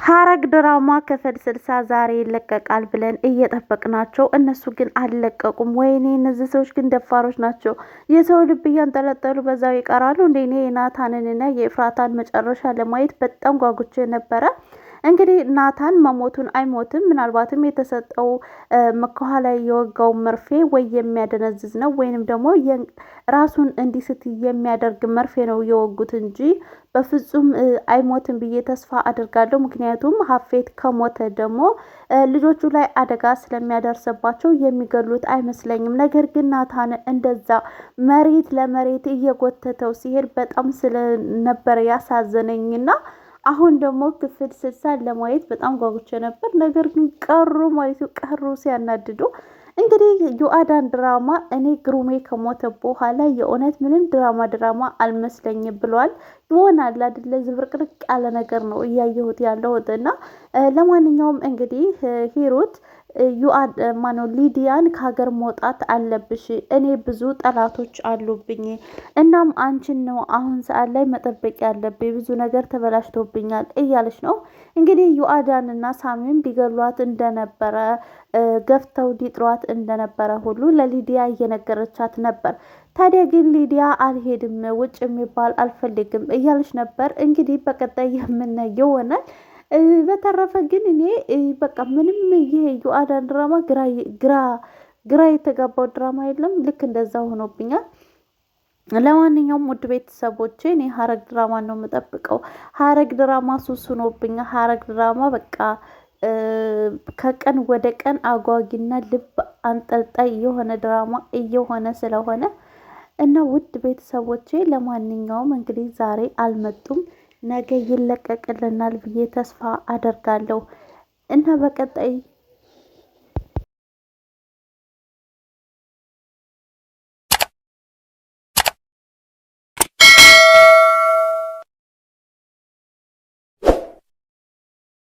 ሐረግ ድራማ ክፍል 60 ዛሬ ይለቀቃል ብለን እየጠበቅናቸው እነሱ ግን አልለቀቁም። ወይኔ እነዚህ ሰዎች ግን ደፋሮች ናቸው። የሰው ልብ እያንጠለጠሉ በዛው ይቀራሉ። እንደ እኔ የናታንንና የኤፍራታን መጨረሻ ለማየት በጣም ጓጉቼ ነበረ። እንግዲህ ናታን መሞቱን አይሞትም። ምናልባትም የተሰጠው ከኋላ የወጋው መርፌ ወይ የሚያደነዝዝ ነው ወይንም ደግሞ ራሱን እንዲስት የሚያደርግ መርፌ ነው የወጉት እንጂ በፍጹም አይሞትም ብዬ ተስፋ አድርጋለሁ። ምክንያቱም ሀፌት ከሞተ ደግሞ ልጆቹ ላይ አደጋ ስለሚያደርስባቸው የሚገሉት አይመስለኝም። ነገር ግን ናታን እንደዛ መሬት ለመሬት እየጎተተው ሲሄድ በጣም ስለነበረ ያሳዘነኝና አሁን ደግሞ ክፍል 60 ለማየት በጣም ጓጉቼ ነበር። ነገር ግን ቀሩ ማለት ቀሩ ሲያናድዱ። እንግዲህ ዩአዳን ድራማ እኔ ግሩሜ ከሞተ በኋላ የእውነት ምንም ድራማ አልመስለኝም ብሏል። ይሆናል አይደለ? ዝብርቅርቅ ያለ ነገር ነው እያየሁት ያለሁት እና ለማንኛውም እንግዲህ ሂሩት ሊዲያን ከሀገር መውጣት አለብሽ፣ እኔ ብዙ ጠላቶች አሉብኝ፣ እናም አንቺን ነው አሁን ሰዓት ላይ መጠበቅ ያለብኝ፣ ብዙ ነገር ተበላሽቶብኛል እያለች ነው እንግዲህ ዩአዳን እና ሳሚም ሊገሏት እንደነበረ ገፍተው ሊጥሯት እንደነበረ ሁሉ ለሊዲያ እየነገረቻት ነበር። ታዲያ ግን ሊዲያ አልሄድም፣ ውጭ የሚባል አልፈልግም እያለች ነበር። እንግዲህ በቀጣይ የምናየው ይሆናል። በተረፈ ግን እኔ በቃ ምንም ይሄ ዩአዳን ድራማ ግራ የተጋባው ድራማ የለም። ልክ እንደዛ ሆኖብኛል። ለማንኛውም ውድ ቤተሰቦቼ እኔ ሐረግ ድራማ ነው የምጠብቀው። ሐረግ ድራማ ሱስ ሆኖብኛል። ሐረግ ድራማ በቃ ከቀን ወደ ቀን አጓጊና ልብ አንጠልጣይ የሆነ ድራማ እየሆነ ስለሆነ እና ውድ ቤተሰቦቼ ለማንኛውም እንግዲህ ዛሬ አልመጡም፣ ነገ ይለቀቅልናል ብዬ ተስፋ አደርጋለሁ እና በቀጣይ